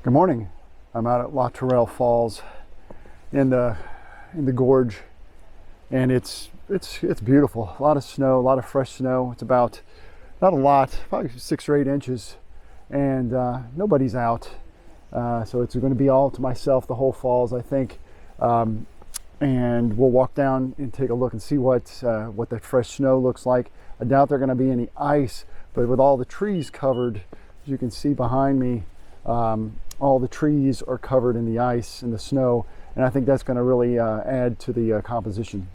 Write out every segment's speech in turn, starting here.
Good morning. I'm out at La Tourelle Falls in the gorge, and it's beautiful. A lot of snow, a lot of fresh snow. It's about, not a lot, probably 6 or 8 inches, and nobody's out. So it's going to be all to myself, the whole falls, I think. And we'll walk down and take a look and see what that fresh snow looks like. I doubt there are going to be any ice, but with all the trees covered, as you can see behind me, all the trees are covered in the ice and the snow, and I think that's going to really add to the composition.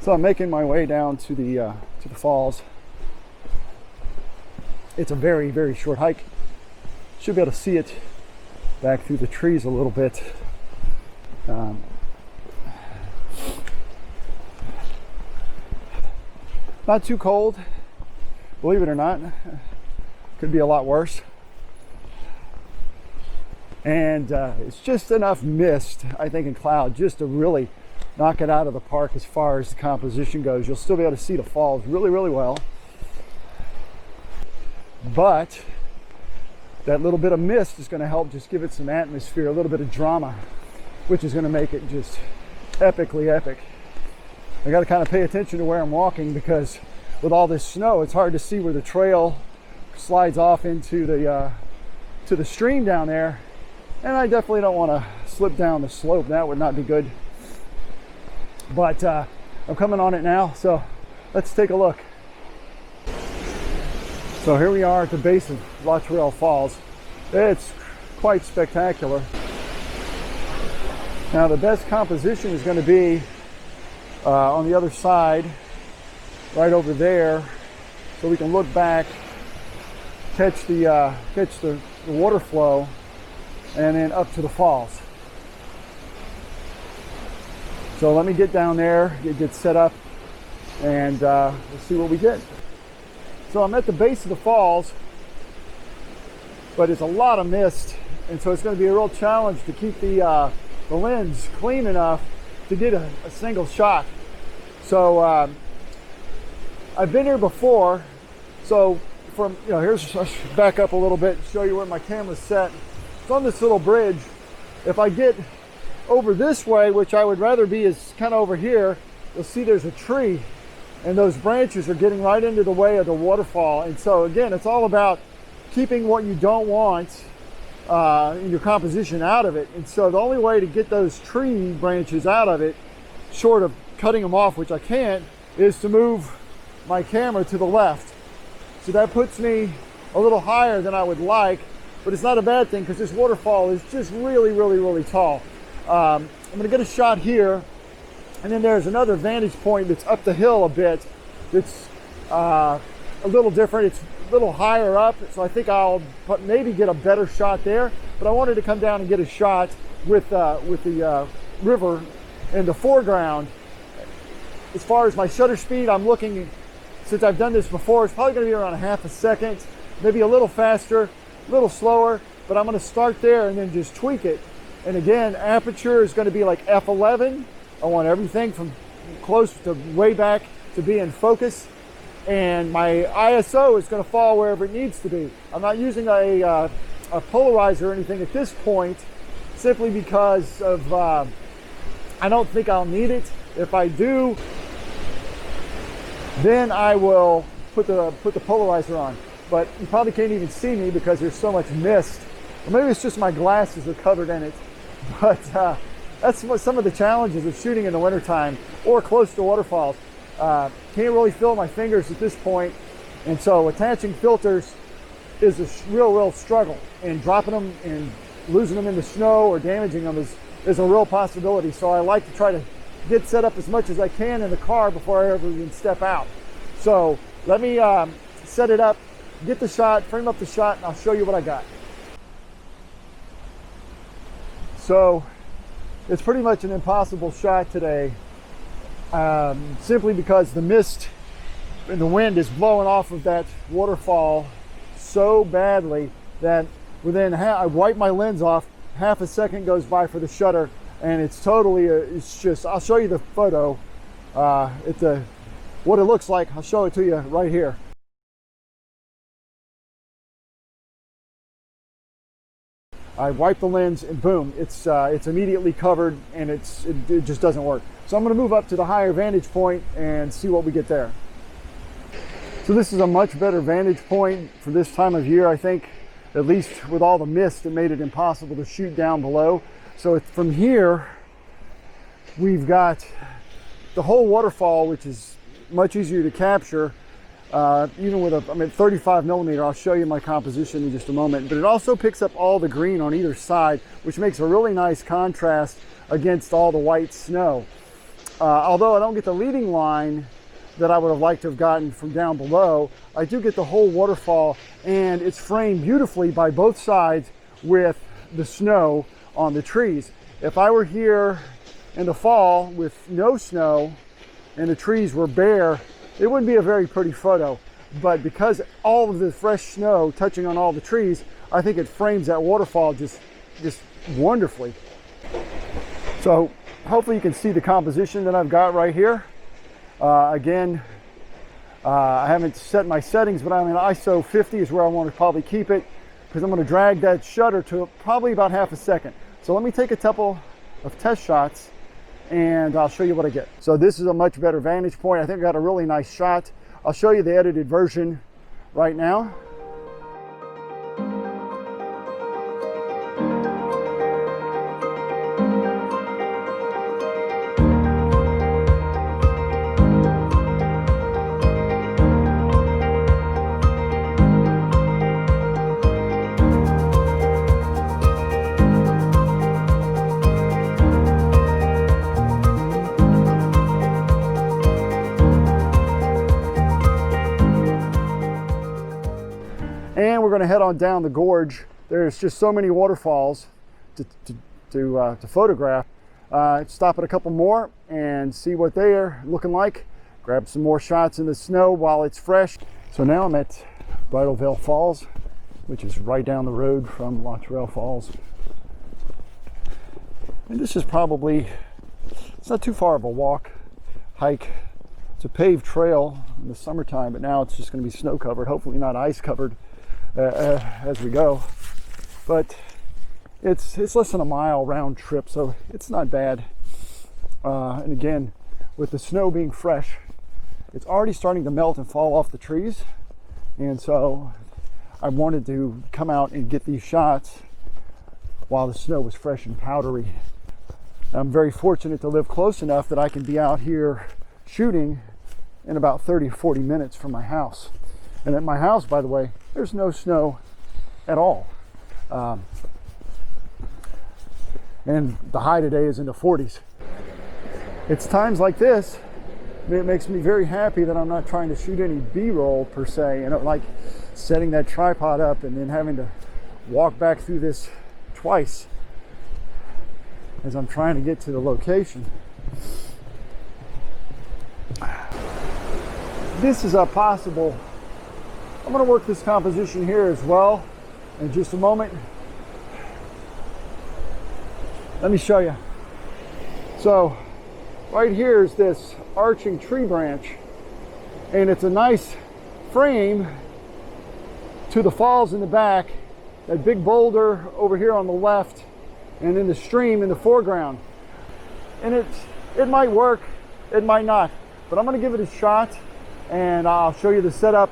So I'm making my way down to the falls. It's a very, very short hike. Should be able to see it back through the trees a little bit. Not too cold, believe it or not. Could be a lot worse. And it's just enough mist, I think, and cloud just to really knock it out of the park as far as the composition goes. You'll still be able to see the falls really, really well. But that little bit of mist is going to help just give it some atmosphere, a little bit of drama, which is going to make it just epically epic. I got to kind of pay attention to where I'm walking, because with all this snow, it's hard to see where the trail slides off into the stream down there. And I definitely don't want to slip down the slope. That would not be good. But I'm coming on it now, so let's take a look. So here we are at the base of La Tourelle Falls. It's quite spectacular. Now the best composition is going to be on the other side, right over there, so we can look back, catch the water flow, and then up to the falls. So let me get down there, get set up, and we'll see what we get. So I'm at the base of the falls, but it's a lot of mist, and so it's going to be a real challenge to keep the lens clean enough to get a single shot. So I've been here before, so here's, let's back up a little bit and show you where my camera's set. It's on this little bridge. If I get over this way, which I would rather be, is kind of over here, you'll see there's a tree, and those branches are getting right into the way of the waterfall. And so again, it's all about keeping what you don't want in your composition out of it. And so the only way to get those tree branches out of it, short of cutting them off, which I can't, is to move my camera to the left. So that puts me a little higher than I would like, but it's not a bad thing, because this waterfall is just really, really, really tall. I'm going to get a shot here, and then there's another vantage point that's up the hill a bit. It's a little different. It's a little higher up, so I think I'll maybe get a better shot there. But I wanted to come down and get a shot with the river in the foreground. As far as my shutter speed, I'm looking, since I've done this before, it's probably going to be around 1/2 second, maybe a little faster, a little slower. But I'm going to start there and then just tweak it. And again, aperture is going to be like f11. I want everything from close to way back to be in focus. And my ISO is going to fall wherever it needs to be. I'm not using a polarizer or anything at this point, simply because of I don't think I'll need it. If I do, then I will put the polarizer on. But you probably can't even see me because there's so much mist. Or maybe it's just my glasses are covered in it. But that's what some of the challenges of shooting in the wintertime or close to waterfalls. Can't really feel my fingers at this point, and so attaching filters is a real struggle, and dropping them and losing them in the snow or damaging them is a real possibility. So I like to try to get set up as much as I can in the car before I ever even step out. So let me set it up, get the shot, frame up the shot, and I'll show you what I got. So it's pretty much an impossible shot today simply because the mist and the wind is blowing off of that waterfall so badly that within I wipe my lens off, half a second goes by for the shutter, and it's totally, it's just, I'll show you the photo, what it looks like. I'll show it to you right here. I wipe the lens and boom, it's immediately covered, and it just doesn't work. So I'm going to move up to the higher vantage point and see what we get there. So this is a much better vantage point for this time of year, I think. At least with all the mist, it made it impossible to shoot down below. So from here, we've got the whole waterfall, which is much easier to capture. Even with a 35 millimeter, I'll show you my composition in just a moment, but it also picks up all the green on either side, which makes a really nice contrast against all the white snow. Although I don't get the leading line that I would have liked to have gotten from down below, I do get the whole waterfall, and it's framed beautifully by both sides with the snow on the trees. If I were here in the fall with no snow and the trees were bare, it wouldn't be a very pretty photo. But because all of the fresh snow touching on all the trees, I think it frames that waterfall just wonderfully. So hopefully you can see the composition that I've got right here. Again, I haven't set my settings, but I'm in ISO 50 is where I want to probably keep it, because I'm going to drag that shutter to probably about half a second. So let me take a couple of test shots and I'll show you what I get. So this is a much better vantage point. I think I got a really nice shot. I'll show you the edited version right now. And we're going to head on down the gorge. There's just so many waterfalls to photograph. Stop at a couple more and see what they're looking like. Grab some more shots in the snow while it's fresh. So now I'm at Bridal Veil Falls, which is right down the road from Luttrell Falls. And this is probably, it's not too far of a walk, hike. It's a paved trail in the summertime, but now it's just going to be snow covered, hopefully not ice covered. As we go, but it's less than a mile round trip, so it's not bad. And again, with the snow being fresh, it's already starting to melt and fall off the trees, and so I wanted to come out and get these shots while the snow was fresh and powdery. I'm very fortunate to live close enough that I can be out here shooting in about 30-40 minutes from my house. And at my house, by the way, there's no snow at all. And the high today is in the 40s. It's times like this, it makes me very happy that I'm not trying to shoot any B-roll per se, you know, like setting that tripod up and then having to walk back through this twice as I'm trying to get to the location. This is a possible, I'm going to work this composition here as well in just a moment. Let me show you. So right here is this arching tree branch, and it's a nice frame to the falls in the back, that big boulder over here on the left, and then the stream in the foreground. And it might work, it might not, but I'm going to give it a shot, and I'll show you the setup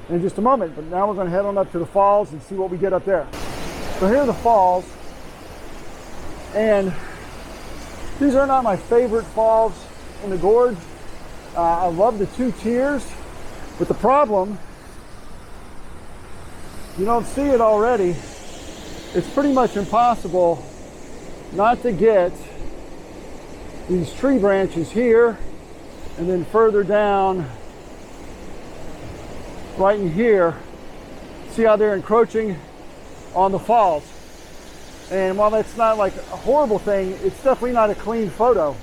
in just a moment. But now we're going to head on up to the falls and see what we get up there. So here are the falls, and these are not my favorite falls in the gorge. I love the two tiers, but the problem, you don't see it already, it's pretty much impossible not to get these tree branches here, and then further down right in here. See how they're encroaching on the falls. And while that's not like a horrible thing, it's definitely not a clean photo.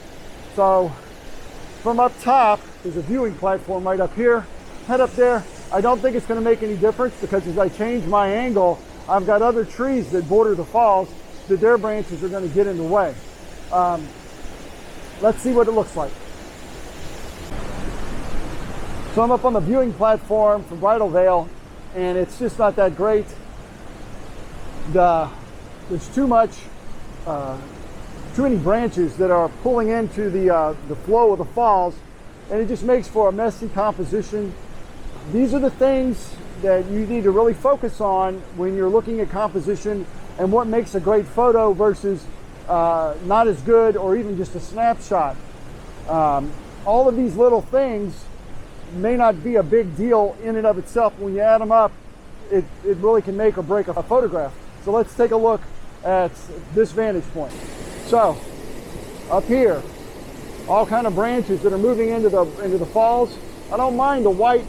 So from up top, there's a viewing platform right up here. Head up there. I don't think it's going to make any difference because as I change my angle, I've got other trees that border the falls that their branches are going to get in the way. Let's see what it looks like. So I'm up on the viewing platform from Bridal Veil, and it's just not that great. There's too many branches that are pulling into the flow of the falls, and it just makes for a messy composition. These are the things that you need to really focus on when you're looking at composition and what makes a great photo versus not as good or even just a snapshot. All of these little things may not be a big deal in and of itself. When you add them up, it really can make or break a photograph. So let's take a look at this vantage point. So up here, all kind of branches that are moving into the falls. I don't mind the white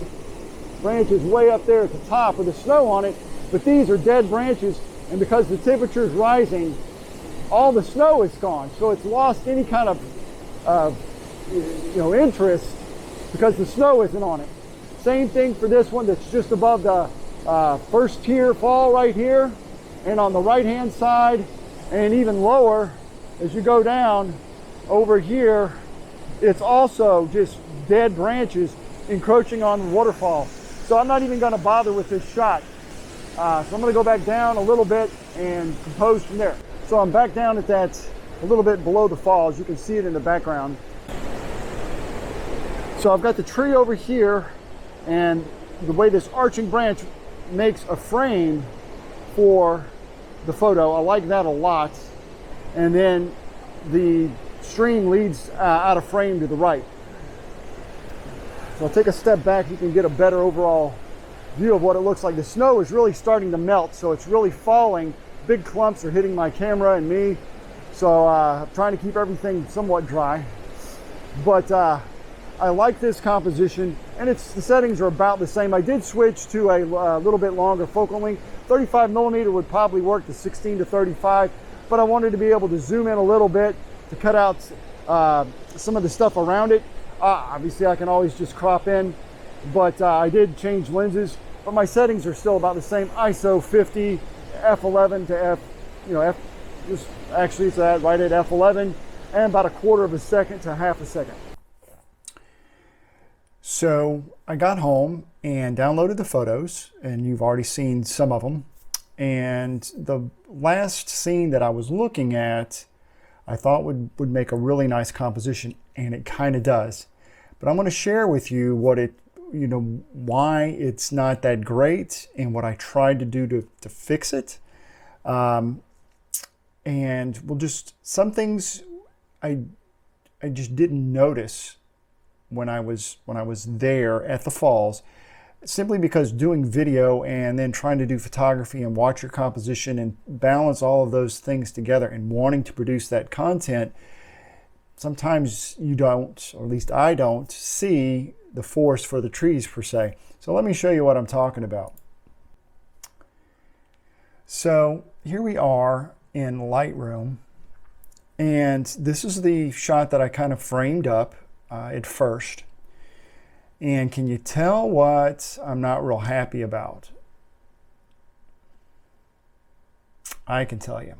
branches way up there at the top with the snow on it, but these are dead branches, and because the temperature is rising, all the snow is gone, so it's lost any kind of interest because the snow isn't on it. Same thing for this one that's just above the first tier fall right here, and on the right hand side, and even lower as you go down over here, it's also just dead branches encroaching on the waterfall. So I'm not even going to bother with this shot. So I'm going to go back down a little bit and compose from there. So I'm back down at that a little bit below the falls. You can see it in the background. So I've got the tree over here, and the way this arching branch makes a frame for the photo, I like that a lot. And then the stream leads out of frame to the right. So I'll take a step back, you can get a better overall view of what it looks like. The snow is really starting to melt, so it's really falling. Big clumps are hitting my camera and me. So I'm trying to keep everything somewhat dry. But I like this composition, and the settings are about the same. I did switch to a little bit longer focal length. 35 millimeter would probably work to 16 to 35, but I wanted to be able to zoom in a little bit to cut out some of the stuff around it. Obviously I can always just crop in, but I did change lenses, but my settings are still about the same. ISO 50, f11 to actually it's right at f11, and about 1/4 of a second to 1/2 a second. So I got home and downloaded the photos, and you've already seen some of them. And the last scene that I was looking at, I thought would make a really nice composition, and it kind of does. But I'm going to share with you why it's not that great and what I tried to do to fix it. And some things I just didn't notice when I was there at the falls, simply because doing video and then trying to do photography and watch your composition and balance all of those things together and wanting to produce that content, sometimes you don't, or at least I don't, see the forest for the trees per se. So let me show you what I'm talking about. So here we are in Lightroom, and this is the shot that I kind of framed up at first. And can you tell what I'm not real happy about? I can tell you.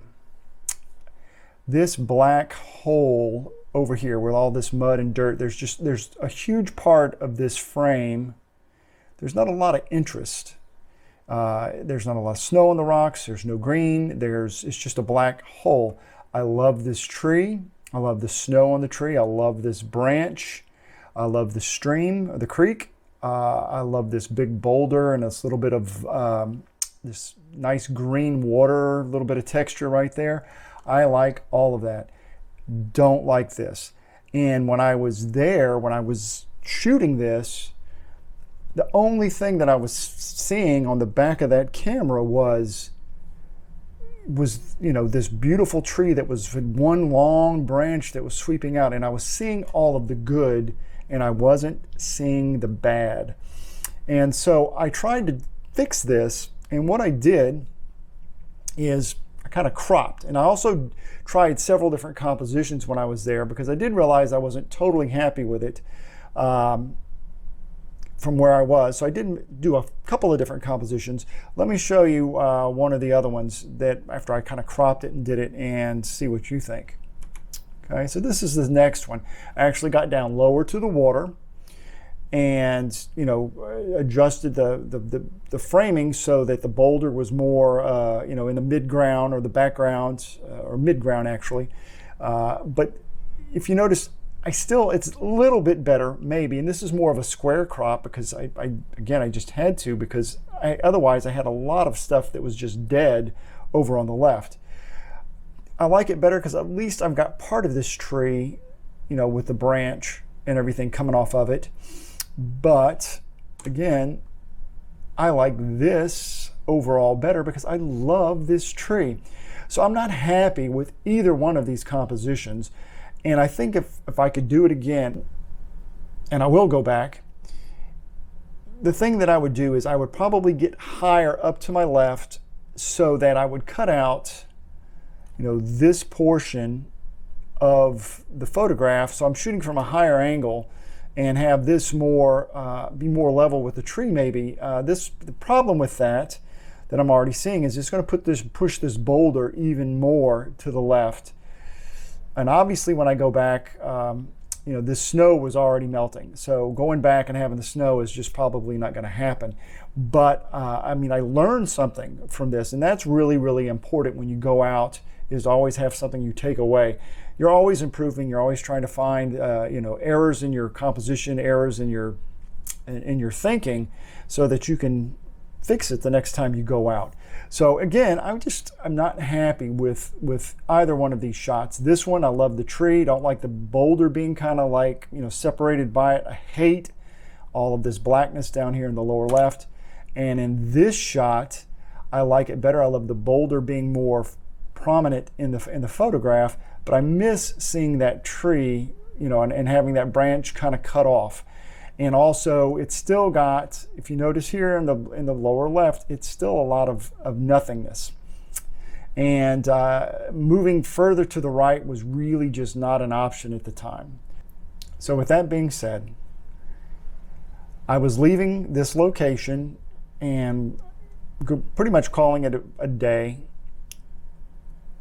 This black hole over here with all this mud and dirt, there's a huge part of this frame. There's not a lot of interest. There's not a lot of snow on the rocks. There's no green. It's just a black hole. I love this tree. I love the snow on the tree. I love this branch. I love the stream, the creek. I love this big boulder and this little bit of this nice green water, a little bit of texture right there. I like all of that. Don't like this. And when I was there, when I was shooting this, the only thing that I was seeing on the back of that camera was this beautiful tree that was one long branch that was sweeping out, and I was seeing all of the good and I wasn't seeing the bad. And so I tried to fix this, and what I did is kind of cropped. And I also tried several different compositions when I was there, because I did realize I wasn't totally happy with it from where I was. So I did do a couple of different compositions. Let me show you one of the other ones that after I kind of cropped it and did it, and see what you think. Okay, so this is the next one. I actually got down lower to the water and, you know, adjusted the framing so that the boulder was more, you know, in the mid-ground or the background, or mid-ground actually. But if you notice, it's a little bit better maybe, and this is more of a square crop because again, I just had to, because otherwise I had a lot of stuff that was just dead over on the left. I like it better because at least I've got part of this tree, you know, with the branch and everything coming off of it. But again, I like this overall better because I love this tree. So I'm not happy with either one of these compositions. And I think if I could do it again, and I will go back, the thing that I would do is I would probably get higher up to my left so that I would cut out, you know, this portion of the photograph. So I'm shooting from a higher angle and have this more be more level with the tree maybe. The problem with that I'm already seeing is it's going to push this boulder even more to the left. And obviously when I go back, you know, this snow was already melting. So going back and having the snow is just probably not going to happen. But I mean, I learned something from this, and that's really, really important when you go out, is to always have something you take away. You're always improving. You're always trying to find, you know, errors in your composition, errors in your thinking, so that you can fix it the next time you go out. So again, I'm not happy with either one of these shots. This one, I love the tree. Don't like the boulder being kind of like, you know, separated by it. I hate all of this blackness down here in the lower left. And in this shot, I like it better. I love the boulder being more prominent in the photograph, but I miss seeing that tree, you know, and having that branch kind of cut off. And also it's still got, if you notice here in the lower left, it's still a lot of nothingness. And moving further to the right was really just not an option at the time. So with that being said, I was leaving this location and pretty much calling it a day.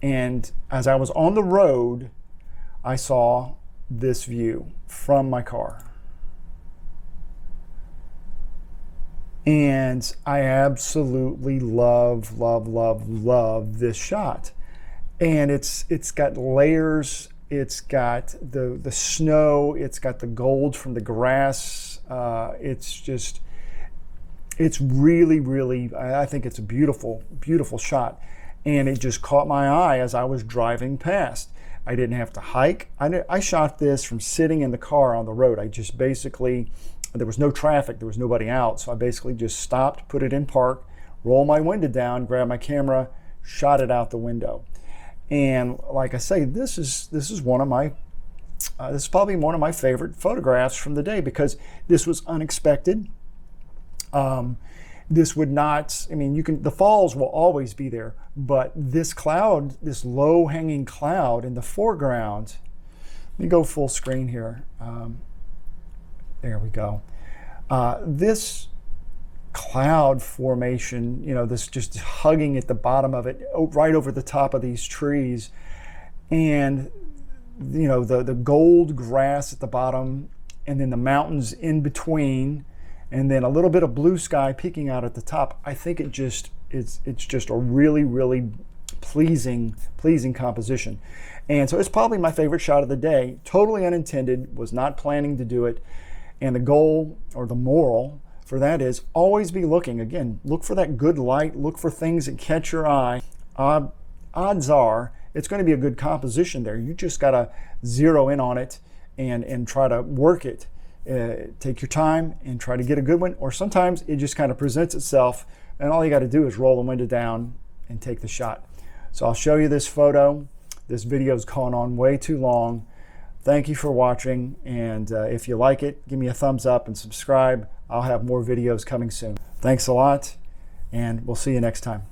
And as I was on the road, I saw this view from my car. And I absolutely love this shot. And it's got layers, it's got the snow, it's got the gold from the grass. It's really, I think it's a beautiful, beautiful shot. And it just caught my eye as I was driving past. I didn't have to hike. I shot this from sitting in the car on the road. I just basically, there was no traffic, there was nobody out. So I basically just stopped, put it in park, rolled my window down, grabbed my camera, shot it out the window. And like I say, this is probably one of my favorite photographs from the day, because this was unexpected. This would not, I mean, the falls will always be there, but this cloud, this low hanging cloud in the foreground, let me go full screen here. There we go. This cloud formation, you know, this just hugging at the bottom of it, right over the top of these trees, and, you know, the gold grass at the bottom, and then the mountains in between, and then a little bit of blue sky peeking out at the top. I think it's just a really, really pleasing composition. And so it's probably my favorite shot of the day. Totally unintended, was not planning to do it. And the goal, or the moral for that, is always be looking. Again, look for that good light, look for things that catch your eye. Odds are it's going to be a good composition there. You just got to zero in on it and try to work it. Take your time and try to get a good one, or sometimes it just kind of presents itself and all you got to do is roll the window down and take the shot. So I'll show you this photo. This video is going on way too long. Thank you for watching, and if you like it, give me a thumbs up and subscribe. I'll have more videos coming soon. Thanks a lot, and we'll see you next time.